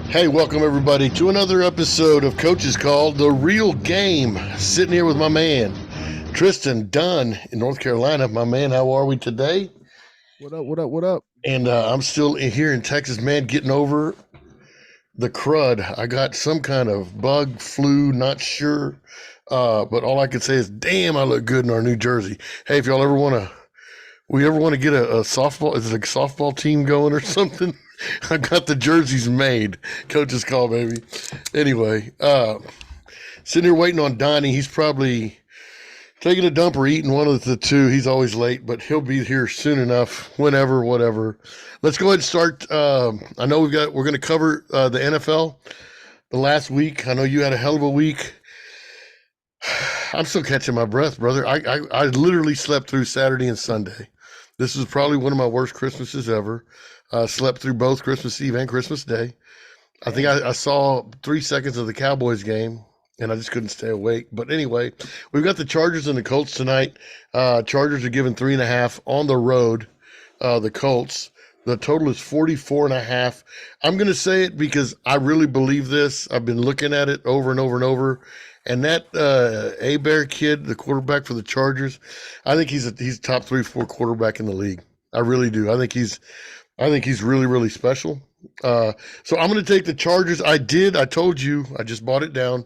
Hey, welcome everybody to another episode of Coachescall, the real game. Sitting here with my man, Tristan Dunn in North Carolina. My man, how are we today? What up? What up? What up? And I'm still here in Texas, man, getting over the crud. I got some kind of bug, flu, not sure. But all I can say is, damn, I look good in our new jersey. Hey, if y'all ever want to we ever want to get a softball, is it a softball team going or something? I got the jerseys made. Coach's call, baby. Anyway, sitting here waiting on Donnie. He's probably taking a dump or eating one of the two. He's always late, but he'll be here soon enough, whenever, whatever. Let's go ahead and start. I know we're going to cover the NFL the last week. I know you had a hell of a week. I'm still catching my breath, brother. I literally slept through Saturday and Sunday. This was probably one of my worst Christmases ever. Slept through both Christmas Eve and Christmas Day. I think Dang. I saw 3 seconds of the Cowboys game, and I just couldn't stay awake. But anyway, we've got the Chargers and the Colts tonight. Chargers are given 3.5 on the road. The Colts. The total is 44.5. I'm going to say it because I really believe this. I've been looking at it over and over and over. And that Bear kid, the quarterback for the Chargers, I think he's top 3, 4 quarterback in the league. I really do. I think he's really, really special. So I'm going to take the Chargers. I told you, I just bought it down.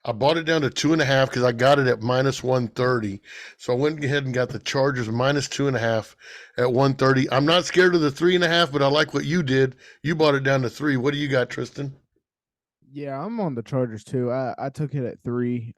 I bought it down to 2.5 because I got it at minus 130. So I went ahead and got the Chargers minus 2.5 at 130. I'm not scared of the 3.5, but I like what you did. You bought it down to 3. What do you got, Tristan? Yeah, I'm on the Chargers too. I took it at 3.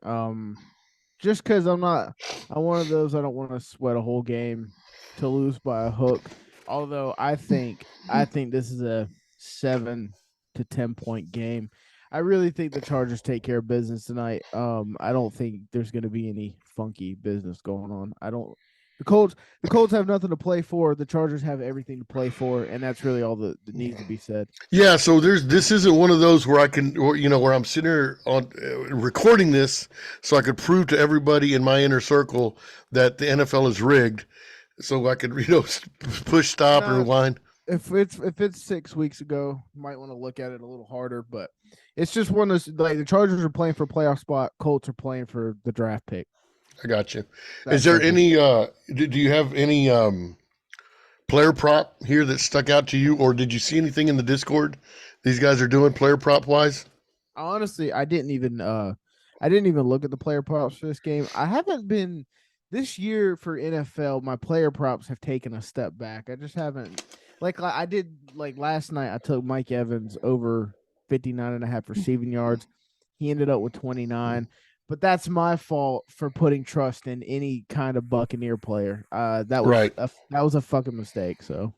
Just because I'm one of those. I don't want to sweat a whole game to lose by a hook. Although I think this is a 7 to 10 point game. I really think the Chargers take care of business tonight. I don't think there's going to be any funky business going on. I don't. The Colts, the Colts have nothing to play for. The Chargers have everything to play for, and that's really all that needs to be said. Yeah, so this isn't one of those where I can, where I'm sitting here on recording this so I could prove to everybody in my inner circle that the NFL is rigged, so I could, push stop and Nah, rewind. if it's 6 weeks ago, you might want to look at it a little harder. But it's just one of those, like, the Chargers are playing for a playoff spot. Colts are playing for the draft pick. I got you. That Is there simple. any? Do you have any player prop here that stuck out to you, or did you see anything in the Discord these guys are doing player prop wise? Honestly, I didn't even look at the player props for this game. I haven't been this year for NFL. My player props have taken a step back. I just haven't, like I did, like last night. I took Mike Evans over 59.5 receiving yards. He ended up with 29. But that's my fault for putting trust in any kind of Buccaneer player. Right. That was a fucking mistake. So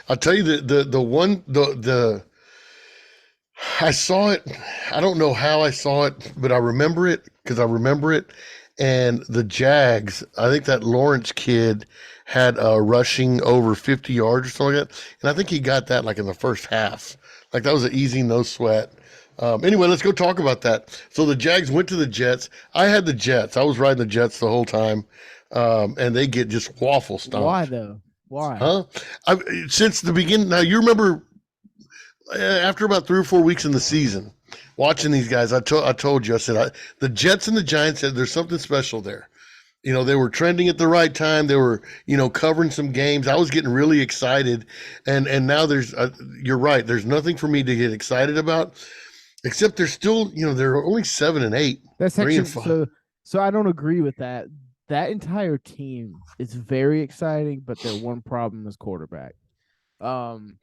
I'll tell you the one the I saw it. I don't know how I saw it, but I remember it because I remember it. And the Jags, I think that Lawrence kid had rushing over 50 yards or something like that. And I think he got that like in the first half. Like that was an easy, no sweat. Anyway, let's go talk about that. So the Jags went to the Jets. I had the Jets. I was riding the Jets the whole time. And they get just waffle why stomped. though? Why? Huh? Since the beginning, now you remember after about 3 or 4 weeks in the season, watching these guys, I told you, I said the Jets and the Giants said there's something special there. They were trending at the right time. They were, covering some games. I was getting really excited, and now you're right. There's nothing for me to get excited about, except they're still, they're only 7-8, That's three and actually five. so I don't agree with that. That entire team is very exciting, but their one problem is quarterback. Um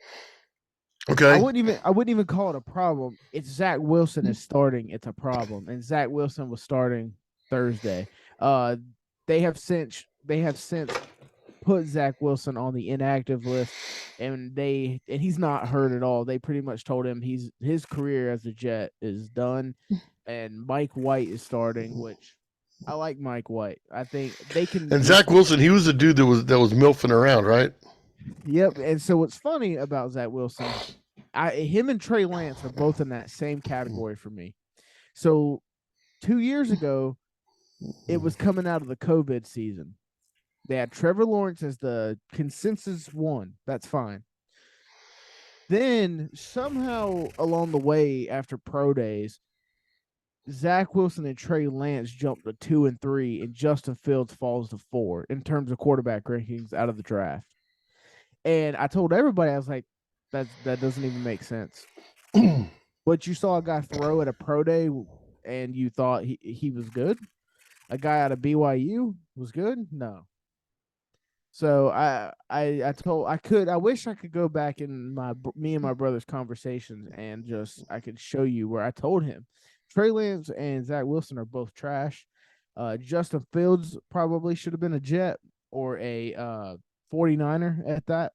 Okay, I wouldn't even call it a problem. It's Zach Wilson is starting, it's a problem. And Zach Wilson was starting Thursday. Uh they have since put Zach Wilson on the inactive list, and he's not hurt at all. They pretty much told him his career as a Jet is done, and Mike White is starting, which I like Mike White. I think they can and just Zach Wilson, he was the dude that was milfing around, right? yep. And so what's funny about Zach Wilson, him and Trey Lance are both in that same category for me. So 2 years ago, it was coming out of the COVID season. They had Trevor Lawrence as the consensus one. That's fine. Then somehow along the way, after pro days, Zach Wilson and Trey Lance jumped to 2 and 3, and Justin Fields falls to 4 in terms of quarterback rankings out of the draft. And I told everybody, I was like, that doesn't even make sense. But you saw a guy throw at a pro day, and you thought he was good. A guy out of BYU was good. No. So I wish I could go back in me and my brother's conversations and just I could show you where I told him Trey Lance and Zach Wilson are both trash. Justin Fields probably should have been a Jet or a 49er at that,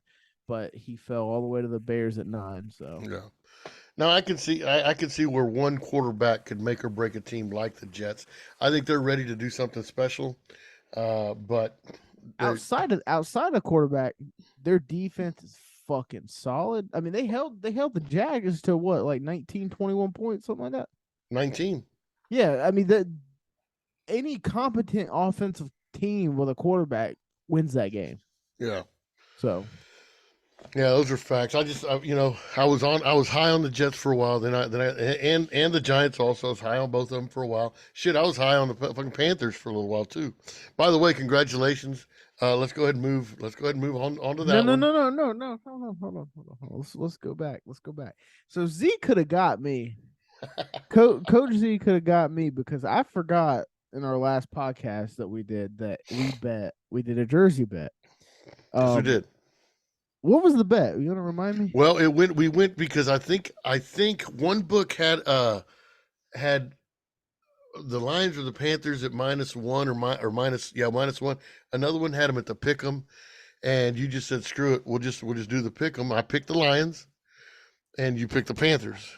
but he fell all the way to the Bears at 9. So Yeah. Now I can see where one quarterback could make or break a team like the Jets. I think they're ready to do something special, but outside of quarterback, their defense is fucking solid. I mean, they held the Jags to what, like 19, 21 points, something like that. 19. Yeah, I mean any competent offensive team with a quarterback wins that game. Yeah. So yeah, those are facts. I was high on the Jets for a while. Then I and the Giants also. I was high on both of them for a while. Shit, I was high on the fucking Panthers for a little while too. By the way, congratulations. Let's go ahead and move. Let's go ahead and move on to that. No. Hold on. Let's go back. So Z could have got me. Coach Z could have got me because I forgot in our last podcast that we did we did a jersey bet. Yes, we did. What was the bet? You want to remind me? Well, we went because I think one book had the Lions or the Panthers at -1 or -1. Another one had them at the pick'em, and you just said screw it. We'll just do the pick'em. I picked the Lions, and you picked the Panthers,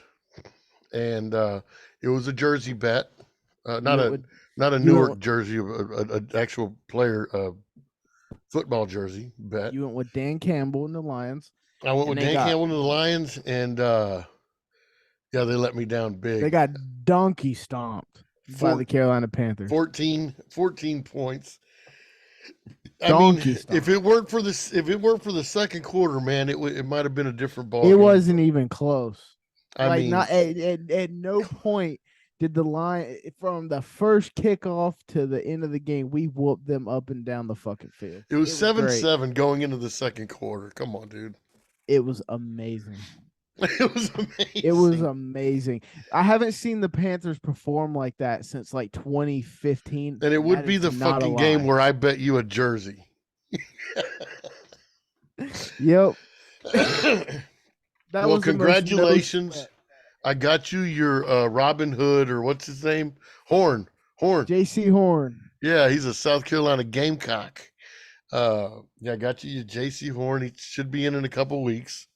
and it was a jersey bet, not a Newark jersey, an actual player football jersey bet. You went with Dan Campbell and the Lions. I went with Dan Campbell and the Lions, and they let me down big. They got donkey stomped by the Carolina Panthers. 14 points. If it weren't for the second quarter, man, it might have been a different ball. It wasn't even close. Not at no point did the line from the first kickoff to the end of the game, we whooped them up and down the fucking field. It was 7-7 going into the second quarter. Come on, dude. It was amazing. It was amazing. I haven't seen the Panthers perform like that since like 2015. And it would be the fucking game where I bet you a jersey. Yep. Well, congratulations. I got you your Robin Hood, or what's his name? Horn. JC Horn. Yeah, he's a South Carolina Gamecock. I got you your JC Horn. He should be in a couple weeks.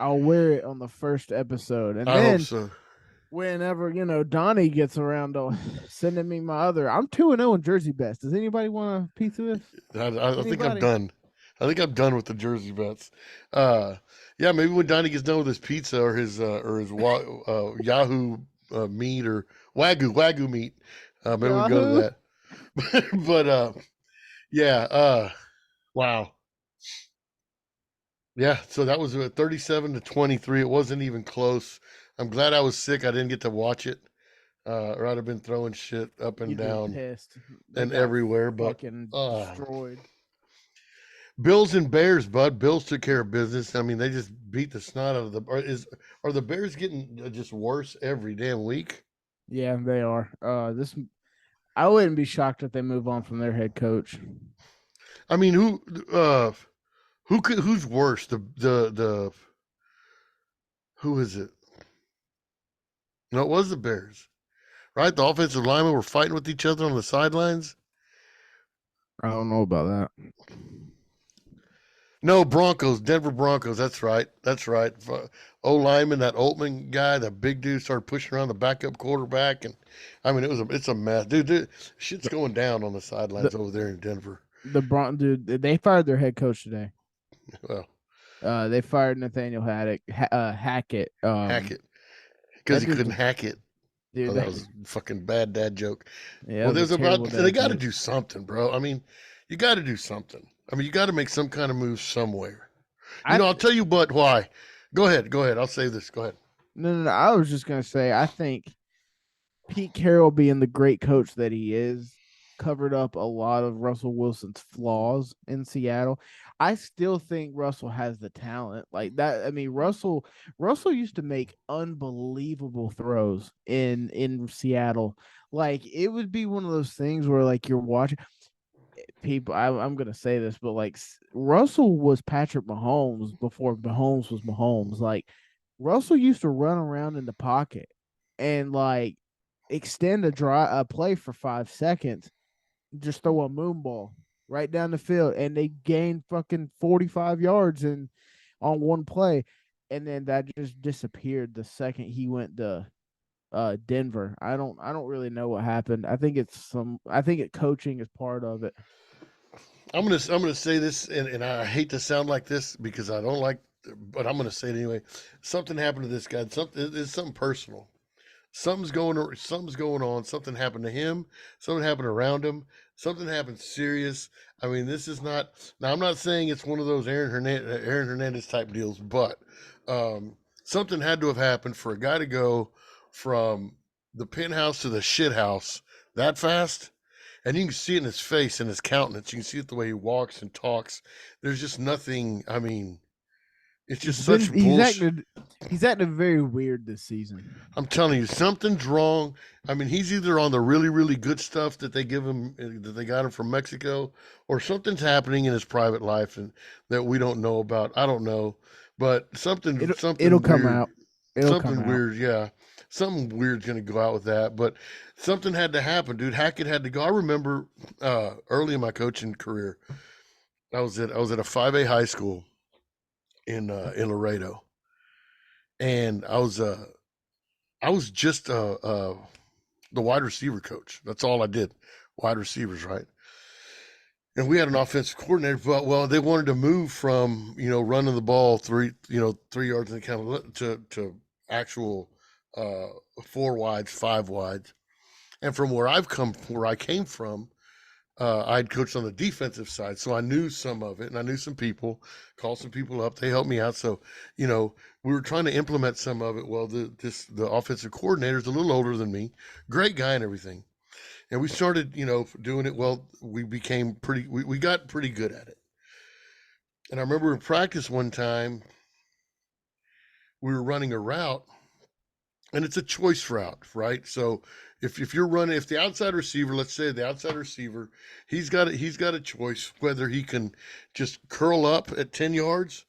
I'll wear it on the first episode. And I then hope so. Whenever, Donnie gets around to sending me my other, I'm 2-0 in jersey bets. Does anybody want a piece of this? I think I'm done. I think I'm done with the jersey bets. Maybe when Donnie gets done with his pizza or his Yahoo meat or Wagyu meat, maybe we'll go to that. But wow. Yeah, so that was 37-23. It wasn't even close. I'm glad I was sick. I didn't get to watch it, or I'd have been throwing shit up and down and everywhere. But destroyed. Bills and Bears, bud. Bills took care of business. I mean, they just beat the snot out of the. Are the Bears getting just worse every damn week? Yeah, they are. I wouldn't be shocked if they move on from their head coach. I mean, who's worse? The who is it? No, it was the Bears, right? The offensive linemen were fighting with each other on the sidelines. I don't know about that. No, Broncos, Denver Broncos. That's right. O-lineman, that Altman guy, that big dude, started pushing around the backup quarterback, and I mean, it's a mess, dude. Shit's going down on the sidelines over there in Denver. They fired their head coach today. Well, they fired Nathaniel Hackett. Hackett, because he couldn't hack it. Dude, that was a fucking bad dad joke. Yeah, well, they got to do something, bro. I mean, you got to do something. I mean, you got to make some kind of move somewhere. I'll tell you why. Go ahead. I'll save this. Go ahead. No. I was just gonna say, I think Pete Carroll, being the great coach that he is, covered up a lot of Russell Wilson's flaws in Seattle. I still think Russell has the talent like that. I mean, Russell used to make unbelievable throws in Seattle. Like it would be one of those things where like you're watching people. I'm gonna say this, but like Russell was Patrick Mahomes before Mahomes was Mahomes. Like Russell used to run around in the pocket and like extend a play for 5 seconds, just throw a moon ball right down the field, and they gained fucking 45 yards in on one play, and then that just disappeared the second he went to Denver. I don't really know what happened. I think coaching is part of it. I'm gonna say this, and I hate to sound like this because I don't like, but I'm gonna say it anyway. Something happened to this guy. It's something personal. Something's going on. Something happened to him. Something happened around him. Something happened serious. I mean, this is not. Now, I'm not saying it's one of those Aaron Hernandez type deals, but something had to have happened for a guy to go from the penthouse to the shit house that fast. And you can see it in his face and his countenance. You can see it the way he walks and talks. There's just nothing. I mean, it's just such bullshit. He's acted very weird this season. I'm telling you, something's wrong. I mean, he's either on the really, really good stuff that they give him, that they got him from Mexico, or something's happening in his private life and that we don't know about. I don't know, but something It'll come weird, out. It'll come something out. weird, yeah, something weird's gonna go out with that. But something had to happen, dude. Hackett had to go. I remember early in my coaching career, I was at a 5A high school in Laredo, and I was just the wide receiver coach. That's all I did, wide receivers, right? And we had an offensive coordinator, but well, they wanted to move from running the ball 3 yards in the count to actual uh, four wides, five wides. And from where I came from, I'd coached on the defensive side, so I knew some of it, and I knew some people. Called some people up; they helped me out. So, we were trying to implement some of it. Well, the offensive coordinator is a little older than me, great guy and everything, and we started, doing it. Well, we got pretty good at it. And I remember in practice one time we were running a route, and it's a choice route, right? So if the outside receiver, let's say the outside receiver, he's got a choice whether he can just curl up at 10 yards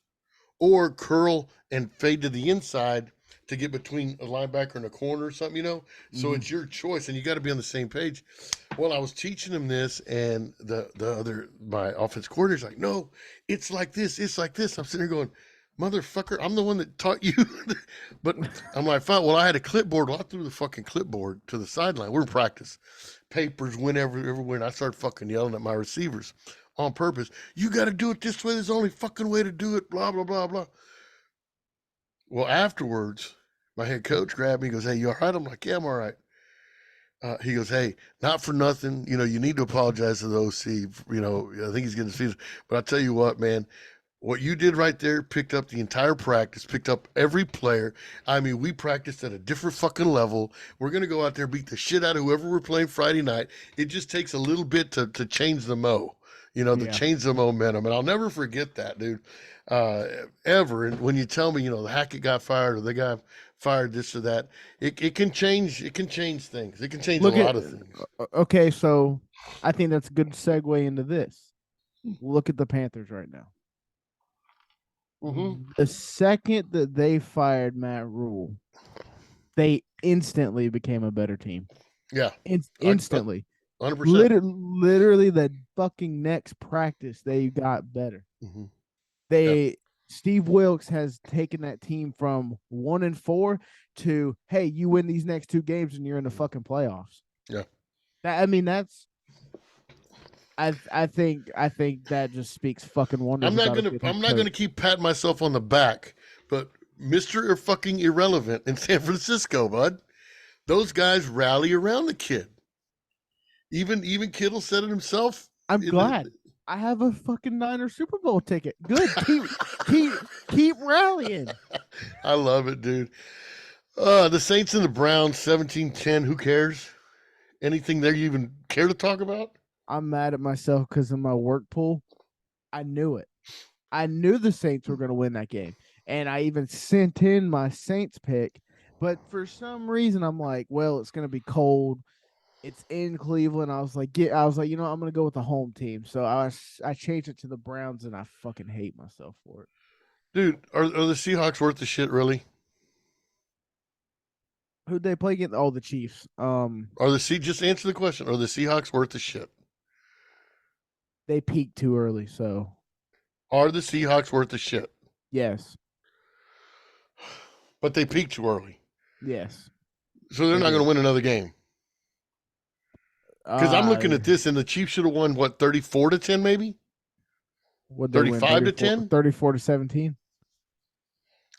or curl and fade to the inside to get between a linebacker and a corner or something. So Mhm. it's your choice, and you got to be on the same page. Well, I was teaching him this, and my offense coordinator's like, no, it's like this, it's like this. I'm sitting there going, motherfucker, I'm the one that taught you. But I'm like, fine. Well, I had a clipboard. Well, I threw the fucking clipboard to the sideline. We're in practice. Papers went everywhere, and I started fucking yelling at my receivers on purpose. You got to do it this way. There's the only fucking way to do it. Blah blah blah blah. Well, afterwards, my head coach grabbed me. He goes, "Hey, you all right?" I'm like, "Yeah, I'm all right." He goes, "Hey, not for nothing. You need to apologize to the OC. I think he's getting his feet. But I tell you what, man, what you did right there picked up the entire practice, picked up every player. I mean, we practiced at a different fucking level. We're gonna go out there, beat the shit out of whoever we're playing Friday night. It just takes a little bit to change the to Yeah. change the momentum." And I'll never forget that, dude. Ever. And when you tell me, the Hackett got fired or the guy fired this or that, it can change. It can change things. It can change a Look at lot of things. okay, so I think that's a good segue into this. Look at the Panthers right now. Hmm. The second that they fired Matt Rule, they instantly became a better team. Yeah, I Instantly. 100%. Literally the fucking next practice they got better. Hmm. Yeah, They Steve Wilkes has taken that team from 1-4 to, hey, you win these next two games and you're in the fucking playoffs. yeah. That's I think that just speaks fucking wonders about a good head I'm not coach. gonna keep patting myself on the back, but Mr. fucking irrelevant in San Francisco, bud. Those guys rally around the kid. Even Kittle said it himself. I'm In the, glad. I have a fucking Niner Super Bowl ticket. Good. Keep rallying. I love it, dude. The Saints and the Browns, 17-10. Who cares? Anything there you even care to talk about? I'm mad at myself because in my work pool, I knew it. I knew the Saints were going to win that game. And I even sent in my Saints pick. But for some reason, I'm like, well, it's going to be cold. It's in Cleveland. I was like, I'm going to go with the home team. So I changed it to the Browns, and I fucking hate myself for it. Dude, are the Seahawks worth the shit, really? Who'd they play against? Oh, the Chiefs. Just answer the question. Are the Seahawks worth the shit? They peaked too early. So, Are the Seahawks worth the shit? yes. But they peaked too early. Yes. So they're They not going did. to win another game. Because I'm looking at this, and the Chiefs should have won, what, 34-10 maybe? Would they win 35-10? 34-17?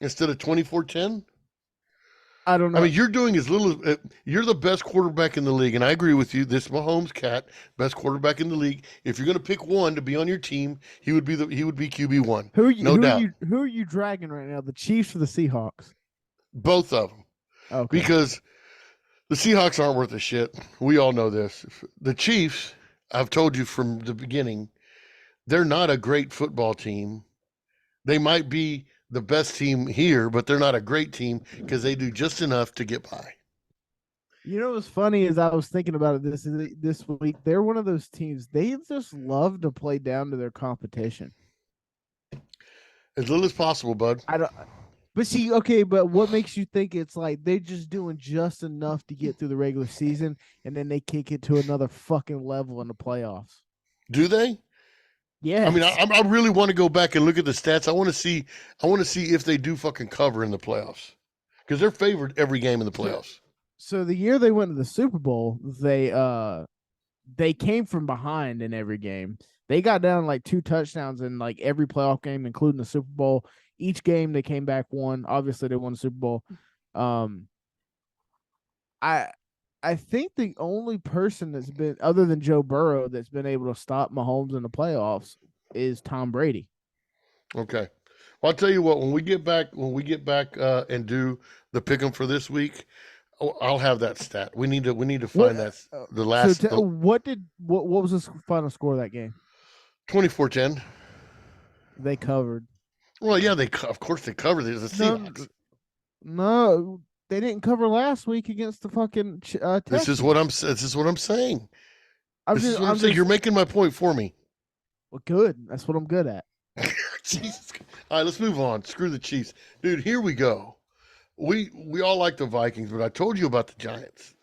Instead of 24-10? I don't know. I mean, you're doing as little as you're the best quarterback in the league, and I agree with you. This Mahomes cat, best quarterback in the league. If you're going to pick one to be on your team, he would be QB1. No doubt. Who are you dragging right now? The Chiefs or the Seahawks? Both of them, Okay. because the Seahawks aren't worth a shit. We all know this. The Chiefs, I've told you from the beginning, they're not a great football team. They might be the best team here, but they're not a great team because they do just enough to get by. You know what's funny is I was thinking about it this week. They're one of those teams. They just love to play down to their competition. As little as possible, bud. I don't. But see, okay, but what makes you think it's like they're just doing just enough to get through the regular season, and then they kick it to another fucking level in the playoffs? Do they? Yeah. I mean, I really want to go back and look at the stats. I want to see if they do fucking cover in the playoffs because they're favored every game in the playoffs. So the year they went to the Super Bowl, they came from behind in every game. They got down like 2 touchdowns in like every playoff game, including the Super Bowl. Each game they came back won. Obviously, they won the Super Bowl. I I think the only person that's been other than Joe Burrow that's been able to stop Mahomes in the playoffs is Tom Brady. Okay. Well, I'll tell you what. When we get back, and do the pick 'em for this week, I'll have that stat. We need to find that the last. So what was the final score of that game? 24-10. They covered. Well, yeah, of course they covered. There's the Seahawks. No, they didn't cover last week against the fucking Texans. This is what I'm saying. I'm saying. You're making my point for me. Well, good. That's what I'm good at. Jesus. All right, let's move on. Screw the Chiefs, dude. Here we go. We all like the Vikings, but I told you about the Giants.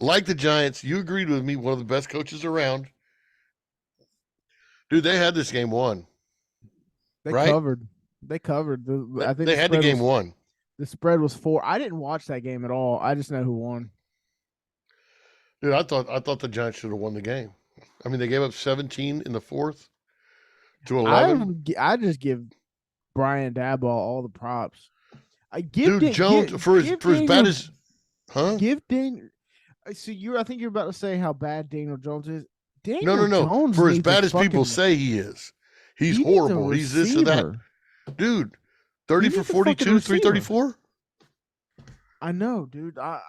Like the Giants, you agreed with me. One of the best coaches around, dude. They had this game won. They right? covered. They covered. I think they had the game won. The spread was 4. I didn't watch that game at all. I just know who won. Dude, I thought the Giants should have won the game. I mean, they gave up 17 in the fourth to 11. I just give Brian Daboll all the props. I give Dude, Jones for as bad as, huh? Give Daniel. So I think you're about to say how bad Daniel Jones is. No. Jones for as bad as people say he is, he's horrible. He's this or that. Dude, 30 for 42, 334. I know, dude. I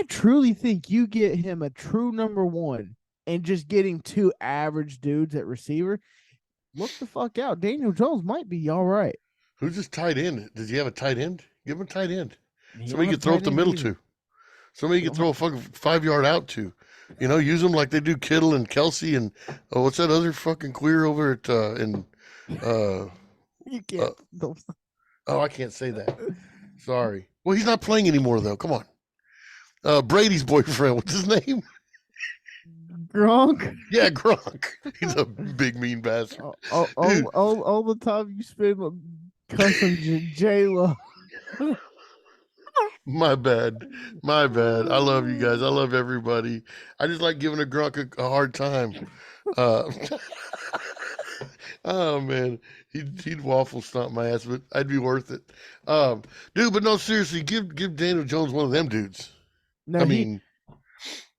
truly think you get him a true number one and just getting 2 average dudes at receiver. Look the fuck out. Daniel Jones might be all right. Who's his tight end? Does he have a tight end? Give him a tight end. Somebody you can throw up the middle to. Somebody you can throw a fucking 5-yard out to. Use them like they do Kittle and Kelsey and what's that other fucking queer over at you can't. I can't say that. Sorry. Well, he's not playing anymore though. Come on. Brady's boyfriend. What's his name? Gronk. Yeah, Gronk. He's a big mean bastard. All the time you spend cussing J-Lo. My bad. I love you guys. I love everybody. I just like giving a Gronk a hard time. Oh man, he'd waffle stomp my ass, but I'd be worth it. Dude, but no, seriously, give Daniel Jones one of them dudes. No,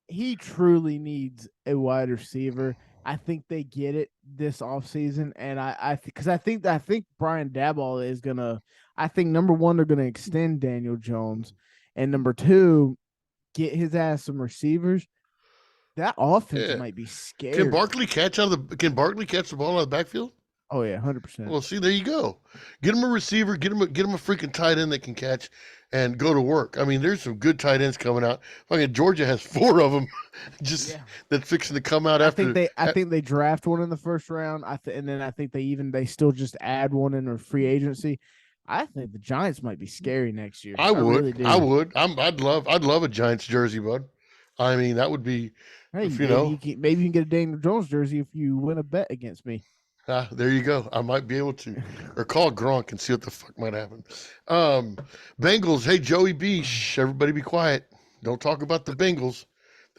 he truly needs a wide receiver. I think they get it this offseason, and I think Brian Daboll is gonna. I think number one, they're going to extend Daniel Jones, and number two, get his ass some receivers. That offense Yeah. might be scary. Can Barkley catch the ball out of the backfield? Oh yeah, 100%. Well, see, there you go. Get him a receiver. Get him a freaking tight end that can catch and go to work. I mean, there's some good tight ends coming out. Fucking Georgia has 4 of them, that's fixing to come out after. I think they draft one in the first round. And then I think they still just add one in their free agency. I think the Giants might be scary next year. I would. Really do. I would. I'd love a Giants jersey, bud. I mean, that would be. Hey, If, maybe you can get a Daniel Jones jersey if you win a bet against me. There you go. I might be able to, or call Gronk and see what the fuck might happen. Bengals. Hey, Joey B. Shh, everybody be quiet. Don't talk about the Bengals.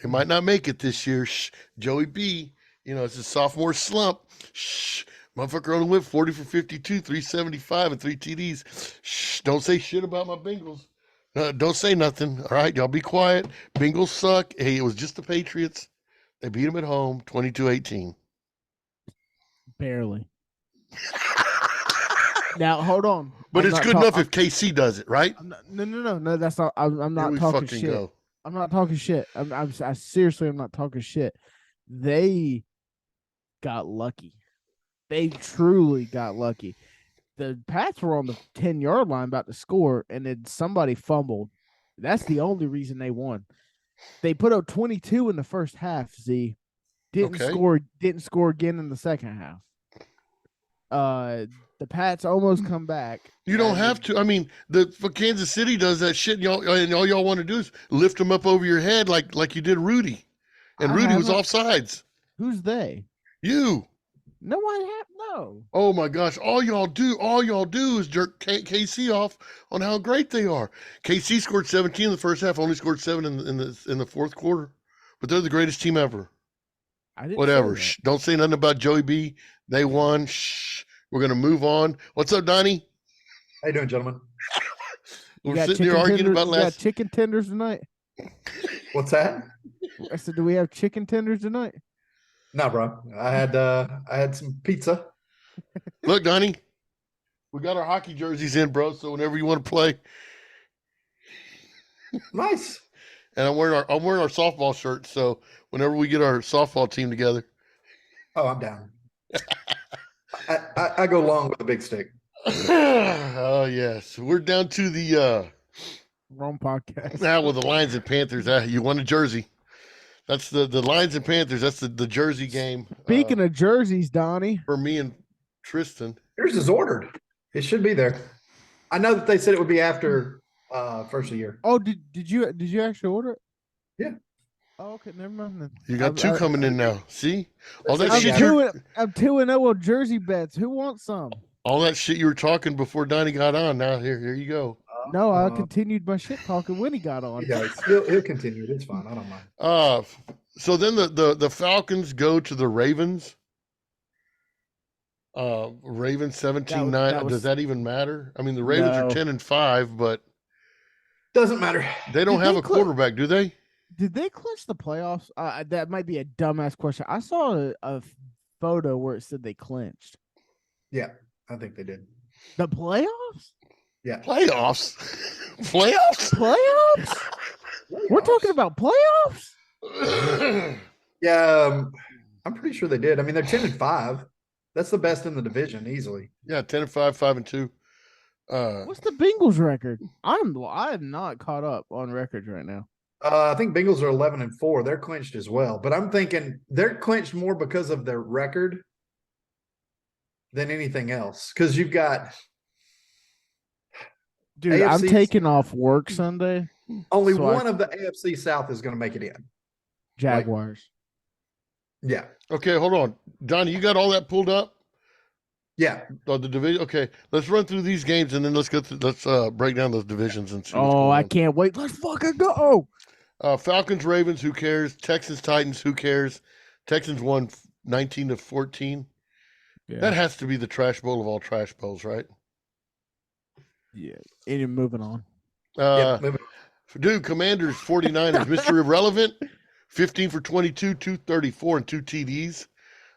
They might not make it this year. Shh, Joey B. It's a sophomore slump. Shh, motherfucker only went 40 for 52, 375, and 3 TDs. Shh, don't say shit about my Bengals. Don't say nothing. All right, y'all be quiet. Bengals suck. Hey, it was just the Patriots. They beat them at home, 22-18. Barely. Now hold on. But it's good enough if KC does it, right? No. That's not. I'm not talking shit. Go. I'm not talking shit. I seriously, I'm not talking shit. They got lucky. They truly got lucky. The Pats were on the 10-yard line about to score, and then somebody fumbled. That's the only reason they won. They put up 22 in the first half. Didn't score again in the second half. The Pats almost come back. You don't have to. I mean, for Kansas City does that shit, and all y'all want to do is lift them up over your head like you did Rudy, and Rudy was offsides. Who's they? You. No, no. Oh my gosh! All y'all do is jerk KC off on how great they are. KC scored 17 in the first half, only scored 7 in the fourth quarter, but they're the greatest team ever. Whatever. Shh, don't say nothing about Joey B. They won. Shh. We're gonna move on. What's up, Donnie? How you doing, gentlemen? We're sitting here arguing about last. Got chicken tenders tonight. What's that? I said, do we have chicken tenders tonight? No, bro. I had some pizza. Look, Donnie, we got our hockey jerseys in, bro. So whenever you want to play, nice. And I'm wearing our softball shirt. So whenever we get our softball team together, I'm down. I go long with a big stick. Oh yes, we're down to the wrong podcast. Now with the Lions and Panthers. You won a jersey. That's the Lions and Panthers. That's the jersey game. Speaking of jerseys, Donnie, for me and Tristan, yours is ordered. It should be there. I know that they said it would be after first of the year. Oh, did you actually order it? Yeah. Oh, okay, never mind then. You got 2 coming in now. See? All that I'm shit. I'm 2-0 with jersey bets. Who wants some? All that shit you were talking before Donnie got on. Now here you go. No, I continued my shit talking when he got on. Yeah, he'll continue. It's fine. I don't mind. So then the Falcons go to the Ravens. Ravens 17-9. Does that even matter? I mean, the Ravens are 10-5, but doesn't matter. They don't have a quarterback, do they? Did they clinch the playoffs? That might be a dumbass question. I saw a photo where it said they clinched. Yeah, I think they did. The playoffs? Yeah. Playoffs? Playoffs? We're talking about playoffs? Yeah, I'm pretty sure they did. I mean, they're 10-5. That's the best in the division, easily. Yeah, 10-5, 5-2. What's the Bengals record? I am not caught up on records right now. I think Bengals are 11-4. They're clinched as well, but I'm thinking they're clinched more because of their record than anything else. Because you've got, dude, AFC, I'm taking off work Sunday. Only one of the AFC South is going to make it in. Jaguars. Yeah. Okay, hold on, Donnie. You got all that pulled up? Yeah. The division. Okay, let's run through these games and then let's break down those divisions and see. I can't wait. Let's fucking go. Falcons, Ravens, who cares? Texans, Titans, who cares? Texans won 19-14. Yeah. That has to be the trash bowl of all trash bowls, right? Yeah. And you're moving on. Dude, Commanders, 49ers, Mr. Irrelevant, 15 for 22, 234, and 2 TDs.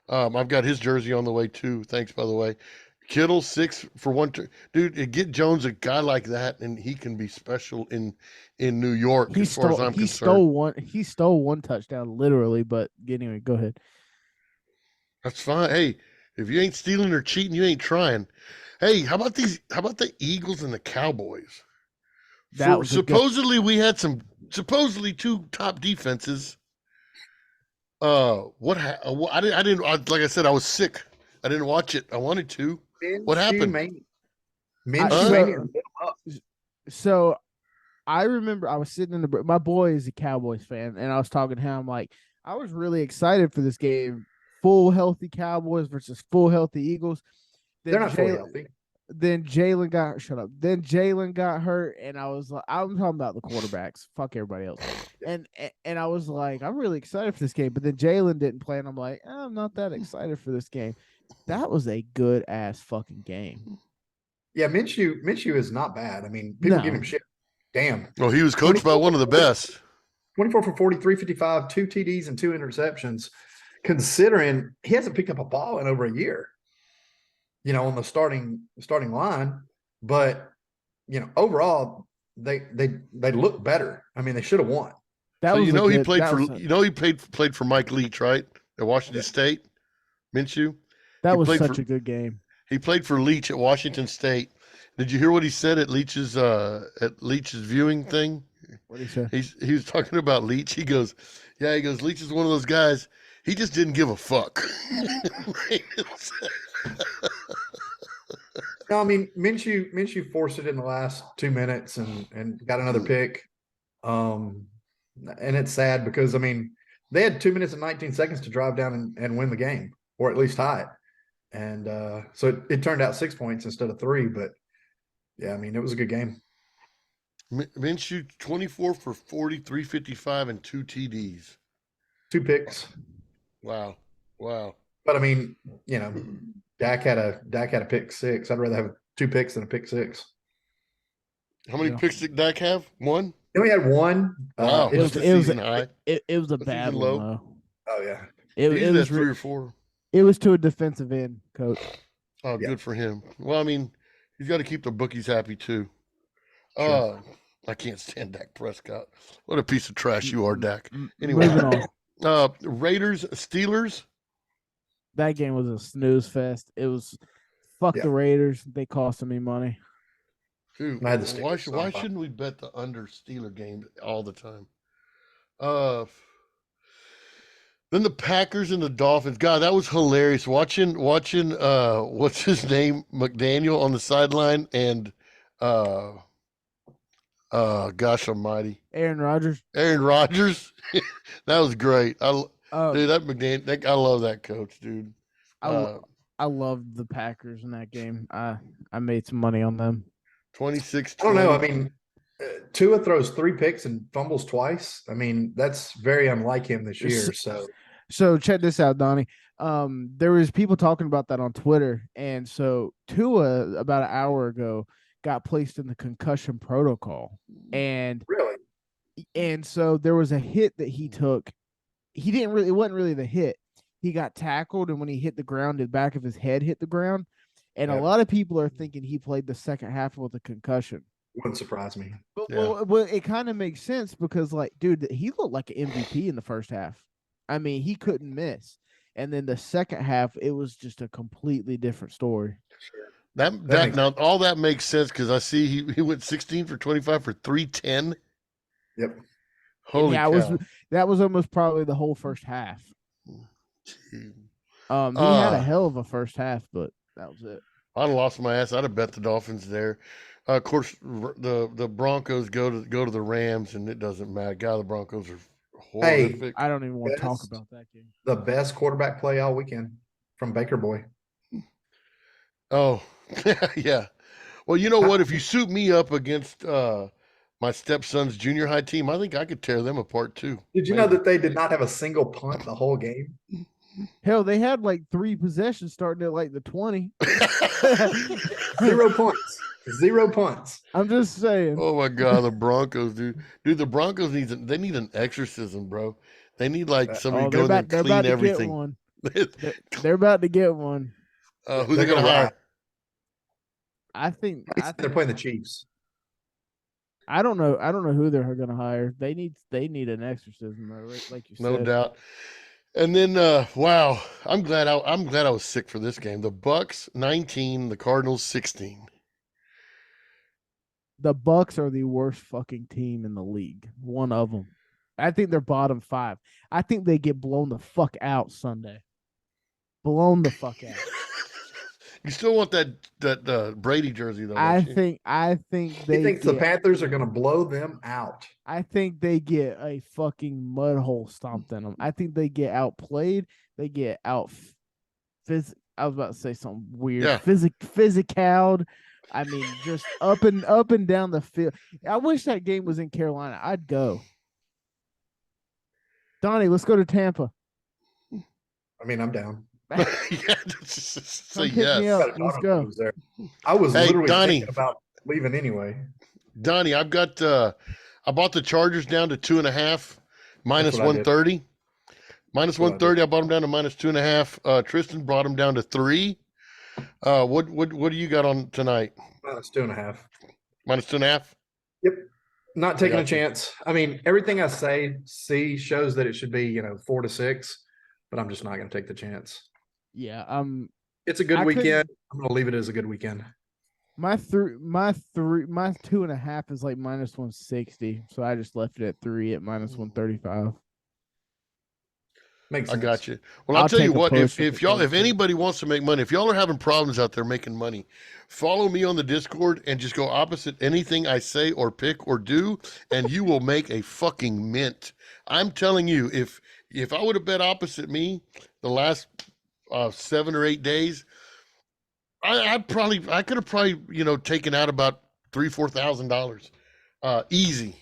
I've got his jersey on the way too. Thanks, by the way. Kittle 6 for one. Dude, get Jones a guy like that, and he can be special in New York. As far as I'm concerned, He stole one touchdown literally. But anyway, go ahead. that's fine. Hey, if you ain't stealing or cheating, you ain't trying. Hey, how about the Eagles and the Cowboys? That was supposedly we had supposedly two top defenses. What I didn't like I said, I was sick. I didn't watch it. I wanted to. What happened? Minshew mania. So I remember I was sitting in my boy is a Cowboys fan, and I was talking to him. I'm like, I was really excited for this game. Full healthy Cowboys versus full healthy Eagles. They're not fully healthy. Then Jalen got Then Jalen got hurt, and I was like, I'm talking about the quarterbacks. Fuck everybody else. And I was like, I'm really excited for this game. But then Jalen didn't play, and I'm like, I'm not that excited for this game. That was a good ass fucking game. Yeah, Minshew is not bad. I mean, people give him shit. Damn. Well, he was coached by one of the best. 24 for 40, 355, 2 TDs and 2 interceptions. Considering he hasn't picked up a ball in over a year, on the starting line. But overall, they look better. I mean, they should have won. He played for Mike Leach, right? At Washington State. Minshew. That was such a good game. He played for Leach at Washington State. Did you hear what he said at Leach's viewing thing? What did he say? He was talking about Leach. He goes, Leach is one of those guys. He just didn't give a fuck. No, I mean Minshew forced it in the last 2 minutes and got another pick. And it's sad because I mean they had 2 minutes and 19 seconds to drive down and win the game, or at least tie it. And so it turned out 6 points instead of 3. But yeah, I mean it was a good game. Minshew 24 for 40, 355, and 2 TDs. 2 picks. Wow. But I mean, Dak had a pick 6. I'd rather have 2 picks than a pick 6. How many picks did Dak have? 1? He only had 1. Wow, it was a bad one low. though. Oh yeah, it was 3 or 4. It was to a defensive end, coach. Oh, good for him. Well, I mean, he's got to keep the bookies happy too. Sure. I can't stand Dak Prescott. What a piece of trash you are, Dak. Anyway, moving on. Raiders, Steelers. That game was a snooze fest. It was the Raiders. They costing me money. Dude, why shouldn't we bet the under Steeler game all the time? Then the Packers and the Dolphins. God, that was hilarious. Watching what's his name? McDaniel on the sideline and gosh almighty. Aaron Rodgers. That was great. Dude, that McDaniel, I love that coach, dude. I loved the Packers in that game. I made some money on them. 26. I don't know. I mean, Tua throws 3 picks and fumbles twice. I mean, that's very unlike him this year. So check this out, Donnie. There was people talking about that on Twitter, and so Tua about an hour ago got placed in the concussion protocol, and so there was a hit that he took. It wasn't really the hit. He got tackled, and when he hit the ground, the back of his head hit the ground. And a lot of people are thinking he played the second half with a concussion. Wouldn't surprise me. But well, it kind of makes sense because, dude, he looked like an MVP in the first half. I mean, he couldn't miss. And then the second half, it was just a completely different story. Sure. Now all that makes sense because I see he went 16 for 25 for 310. Yep. Holy cow. That was almost probably the whole first half. He had a hell of a first half, but that was it. I'd have lost my ass. I'd have bet the Dolphins there. Of course, the Broncos go to the Rams, and it doesn't matter. God, the Broncos are horrific. Hey, I don't even want to talk about that game. The best quarterback play all weekend from Baker Boy. Oh, yeah. Well, you know what? If you suit me up against my stepson's junior high team, I think I could tear them apart too. Did you know that they did not have a single punt the whole game? Hell, they had 3 possessions starting at the 20. 0 points. 0 punts. I'm just saying. Oh my God, the Broncos, dude. Dude, the Broncos need an exorcism, bro. They need somebody go there and clean everything. They're about to get one. Who they gonna hire? I think They're playing the Chiefs. I don't know. I don't know who they're going to hire. They need an exorcism, though, right? Like you No said. doubt. And then, wow, I'm glad I was sick for this game. The Bucks 19, the Cardinals 16. The Bucks are the worst fucking team in the league. One of them. I think they're bottom 5. I think they get blown the fuck out Sunday. Blown the fuck out. You still want that Brady jersey though, I don't you? think He they thinks the get. Panthers are going to blow them out. I think they get a fucking mud hole stomped in them. I think they get outplayed. They get out. I was about to say something weird. Yeah. Physicaled. I mean, just up and down the field. I wish that game was in Carolina. I'd go. Donnie, let's go to Tampa. I mean, I'm down. Yeah, say Come pick me yes. up. Let's go. There. I was Hey, literally Donnie. thinking about leaving anyway. Donnie, I bought the Chargers down to 2.5, minus That's what I did. 130. Minus That's what I 130. I bought them down to minus 2.5. Tristan brought them down to 3. What do you got on tonight? Minus 2.5. Minus 2.5. Yep. Not taking a Gotcha. chance. I mean, everything I see shows that it should be 4 to 6, but I'm just not going to take the chance. Yeah. It's a good weekend. I'm going to leave it as a good weekend. My 2.5 is like minus 160, so I just left it at 3 at minus 135. Makes sense. I got you. Well, I'll tell you what, if if anybody wants to make money, if y'all are having problems out there making money, follow me on the Discord and just go opposite anything I say or pick or do, and you will make a fucking mint. I'm telling you, if I would have bet opposite me the last 7 or 8 days, I could have probably taken out about $3,000-$4,000 easy.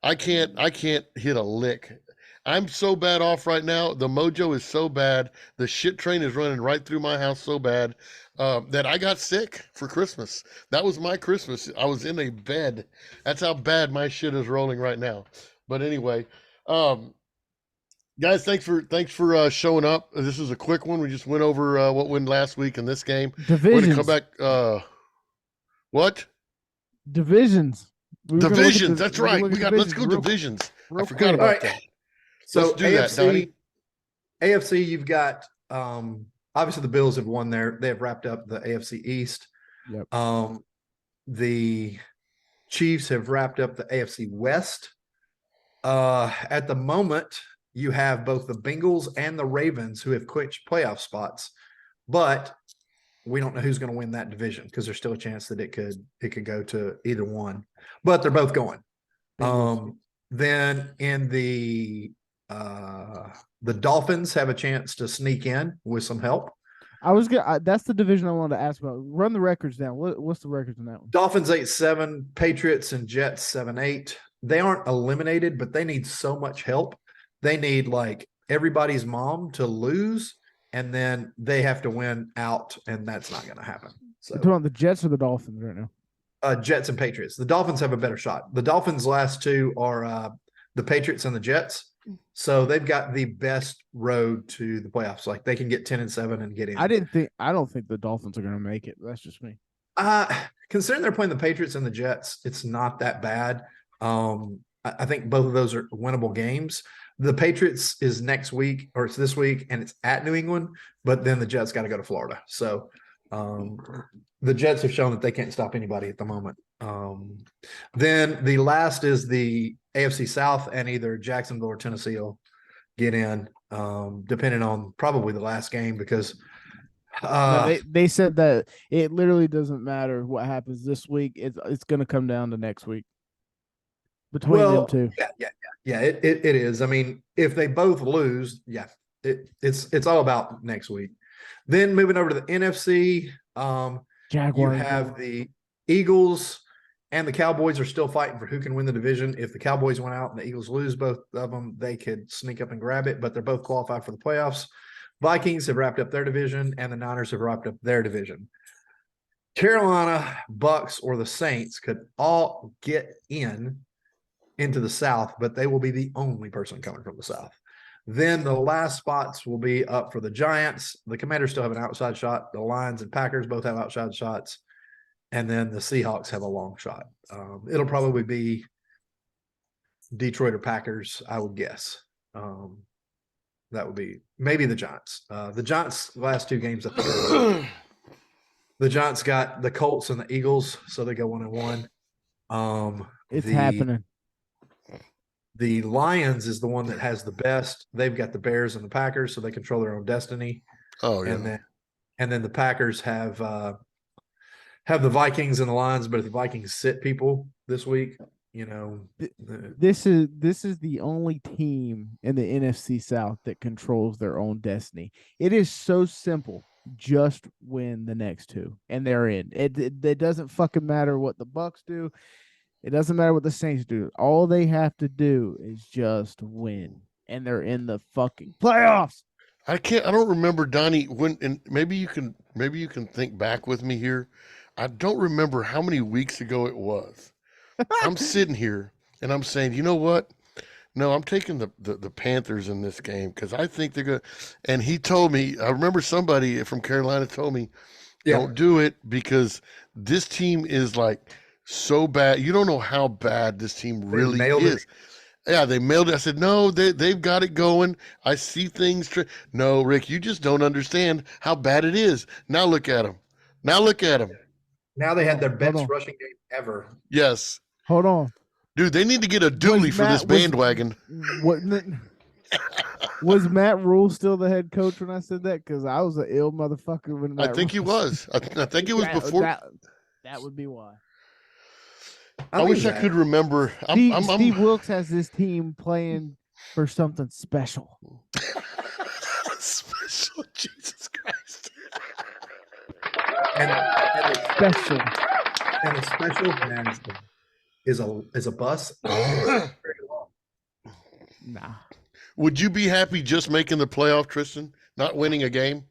I can't hit a lick. I'm so bad off right now. The mojo is so bad. The shit train is running right through my house so bad that I got sick for Christmas. That was my Christmas. I was in a bed. That's how bad my shit is rolling right now. But anyway, guys, thanks for showing up. This is a quick one. We just went over what went last week in this game. Divisions. We're gonna come back. What? Divisions. Divisions. That's right. Let's go divisions. I forgot about that. So let's do that, Donnie. AFC, you've got obviously the Bills have won there. They have wrapped up the AFC East. Yep. The Chiefs have wrapped up the AFC West. At the moment, you have both the Bengals and the Ravens who have clinched playoff spots, but we don't know who's going to win that division because there's still a chance that it could go to either one, but they're both going. Then in the Dolphins have a chance to sneak in with some help. That's the division I wanted to ask about. Run the records down. What's the records in that one? Dolphins 8-7, Patriots and Jets 7-8. They aren't eliminated, but they need so much help. They need like everybody's mom to lose, and then they have to win out, and that's not going to happen. So you're talking about the Jets or the Dolphins right now? Jets and Patriots. The Dolphins have a better shot. The Dolphins' last two are the Patriots and the Jets. So they've got the best road to the playoffs. Like they can get 10-7 and get in. I don't think the Dolphins are going to make it. That's just me. Considering they're playing the Patriots and the Jets, it's not that bad. I think both of those are winnable games. The Patriots is next week, or it's this week, and it's at New England, but then the Jets got to go to Florida. So the Jets have shown that they can't stop anybody at the moment. Then the last is the AFC South, and either Jacksonville or Tennessee will get in, depending on probably the last game, because they said that it literally doesn't matter what happens this week. It's going to come down to next week between them two. Yeah, it is. I mean, if they both lose, it's all about next week. Then moving over to the NFC, Jaguars. You have the Eagles and the Cowboys are still fighting for who can win the division. If the Cowboys went out and the Eagles lose both of them, they could sneak up and grab it, but they're both qualified for the playoffs. Vikings have wrapped up their division, and the Niners have wrapped up their division. Carolina, Bucks, or the Saints could all get into the South, but they will be the only person coming from the South. Then the last spots will be up for the Giants. The Commanders still have an outside shot. The Lions and Packers both have outside shots. And then the Seahawks have a long shot. It'll probably be Detroit or Packers, I would guess. That would be maybe the Giants. The Giants' last two games, I think the Giants got the Colts and the Eagles, so they go 1-1. It's happening. The Lions is the one that has the best. They've got the Bears and the Packers, so they control their own destiny. Oh yeah. And then the Packers have the Vikings and the Lions, but if the Vikings sit people this week, this is the only team in the NFC South that controls their own destiny. It is so simple. Just win the next two, and they're in. It doesn't fucking matter what the Bucks do. It doesn't matter what the Saints do. All they have to do is just win, and they're in the fucking playoffs. I don't remember, Donnie, when, and maybe you can think back with me here. I don't remember how many weeks ago it was. I'm sitting here and I'm saying, you know what? No, I'm taking the Panthers in this game because I think they're good. And he told me, I remember somebody from Carolina told me, don't do it because this team is like so bad. You don't know how bad this team really is. Yeah, they mailed it. I said, no, they've got it going. I see things. No, Rick, you just don't understand how bad it is. Now look at them. Now they had their best rushing game ever. Yes. Hold on. Dude, they need to get a dually for this bandwagon. Was Matt Rule still the head coach when I said that? Because I was an ill motherfucker when Matt I think he was. I think it was before. That would be why. I wish I could remember. Steve Wilkes has this team playing for something special. Special, Jesus Christ. And special. And a special is a bus. Very long. Nah. Would you be happy just making the playoff, Tristan? Not winning a game?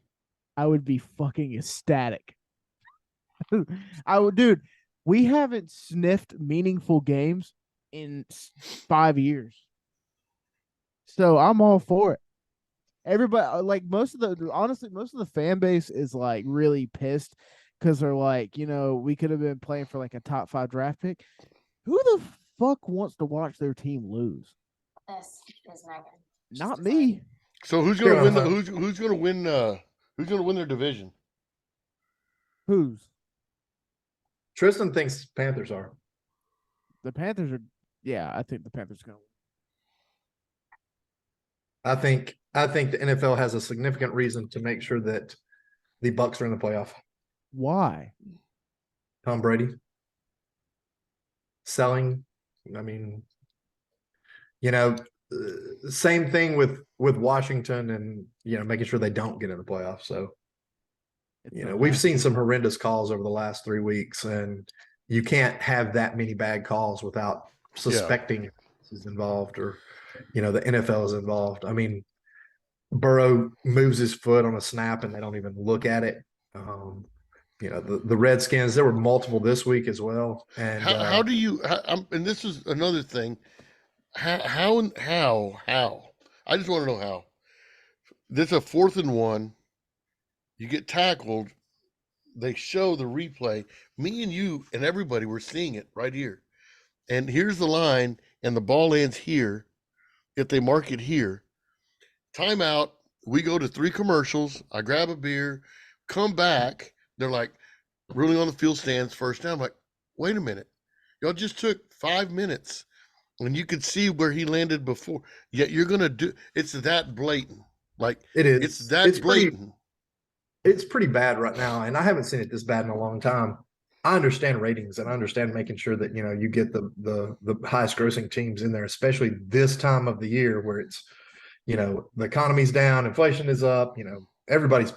I would be fucking ecstatic. Dude, we haven't sniffed meaningful games in 5 years. So I'm all for it. Everybody, like most of the fan base is like really pissed because they're like, we could have been playing for like a top 5 draft pick. Who the fuck wants to watch their team lose? This is Megan. Not me. So who's gonna win? Who's gonna win? Who's gonna win their division? Who's? Tristan thinks Panthers are. The Panthers are. Yeah, I think the Panthers are gonna I win. think the NFL has a significant reason to make sure that the Bucks are in the playoff. Why? Tom Brady selling. I mean, same thing with Washington and making sure they don't get in the playoffs. So we've seen some horrendous calls over the last 3 weeks, and you can't have that many bad calls without suspecting is involved or the NFL is involved. I mean, Burrow moves his foot on a snap and they don't even look at it. The Redskins, there were multiple this week as well. And how do you? And this is another thing. How? I just want to know how. This is a 4th and 1. You get tackled. They show the replay. Me and you and everybody were seeing it right here. And here's the line, and the ball lands here. If they mark it here, timeout. We go to 3 commercials. I grab a beer, come back. They're like, ruling on the field stands, first down. I'm like, wait a minute. Y'all just took 5 minutes. And you could see where he landed before. Yet you're going to do – it's that blatant. Like, it is. It's that blatant. It's pretty bad right now, and I haven't seen it this bad in a long time. I understand ratings, and I understand making sure that, you get the highest grossing teams in there, especially this time of the year where it's, the economy's down, inflation is up, everybody's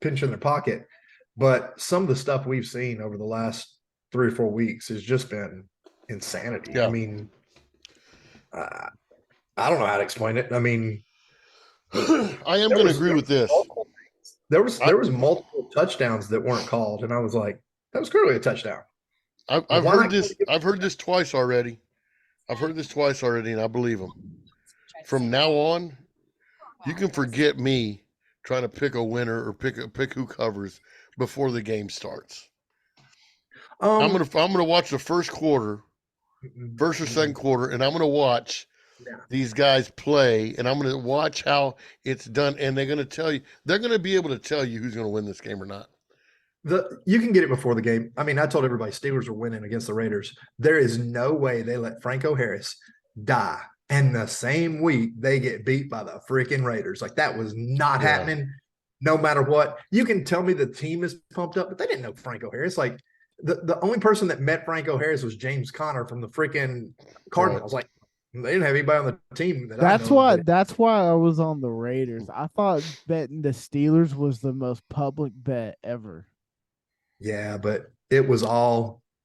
pinching their pocket. But some of the stuff we've seen over the last 3 or 4 weeks has just been insanity. Yeah. I mean – I don't know how to explain it. I mean, I am going to agree with this. There was multiple touchdowns that weren't called, and I was like, that was clearly a touchdown. I've heard this. I've heard this twice already. And I believe them. From now on, You can forget me trying to pick a winner or pick who covers before the game starts. I'm gonna watch the first quarter, first or second quarter, and I'm gonna watch these guys play, and I'm gonna watch how it's done, and they're gonna be able to tell you who's gonna win this game or not. You can get it before the game. I mean, I told everybody Steelers were winning against the Raiders. There is no way they let Franco Harris die, and the same week they get beat by the freaking Raiders. Like, that was not happening. No matter what, you can tell me the team is pumped up, but they didn't know Franco Harris. Like, the only person that met Franco Harris was James Conner from the freaking Cardinals. Like, they didn't have anybody on the team That's why I was on the Raiders. I thought betting the Steelers was the most public bet ever. Yeah, but it wasn't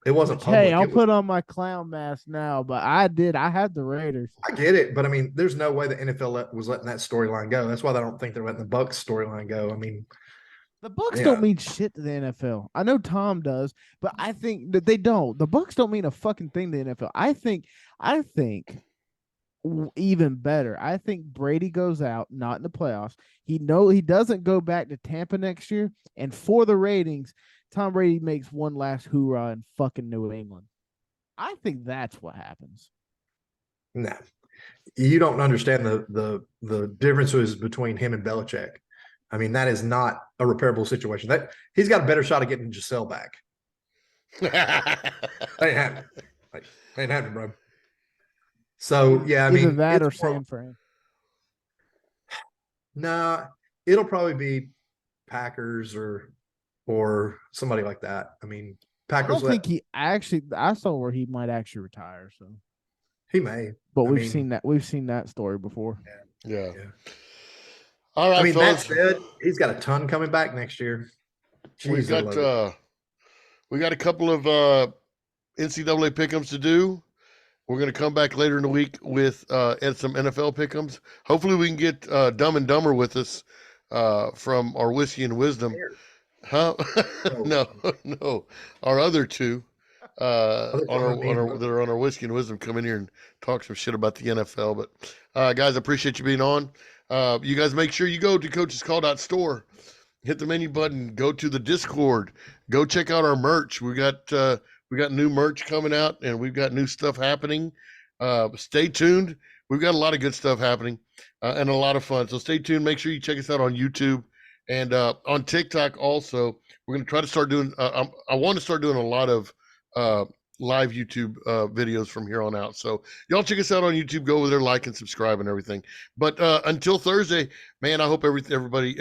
public. Hey, I'll put on my clown mask now, but I had the Raiders. I get it, but I mean, there's no way the NFL was letting that storyline go. That's why I don't think they're letting the Bucs storyline go. I mean, the Bucs don't mean shit to the NFL. I know Tom does, but I think that they don't. The Bucs don't mean a fucking thing to the NFL. I think even better. I think Brady goes out, not in the playoffs. He doesn't go back to Tampa next year, and for the ratings, Tom Brady makes one last hoorah in fucking New England. I think that's what happens. No, you don't understand the differences between him and Belichick. I mean, that is not a repairable situation. That he's got a better shot of getting Giselle back. Ain't happening. Ain't happening, bro. So yeah, I mean, either that or San Fran. Nah, it'll probably be Packers or somebody like that. I mean, Packers. I don't think I saw where he might actually retire. So he may, but we've seen that story before. Yeah. All right. I mean, that said, he's got a ton coming back next year. We got a couple of NCAA pick'ems to do. We're going to come back later in the week with some NFL pick'ems. Hopefully, we can get Dumb and Dumber with us from our Whiskey and Wisdom. Huh? No. Our other two that are on our Whiskey and Wisdom come in here and talk some shit about the NFL. But guys, I appreciate you being on. You guys make sure you go to coachescall.store, hit the menu button, go to the Discord, go check out our merch. We got new merch coming out, and we've got new stuff happening. Stay tuned. We've got a lot of good stuff happening and a lot of fun. So stay tuned. Make sure you check us out on YouTube and on TikTok also. We're going to try to start doing I want to start doing a lot of live YouTube videos from here on out. So y'all check us out on YouTube. Go over there, like and subscribe and everything. But until Thursday, man, I hope everybody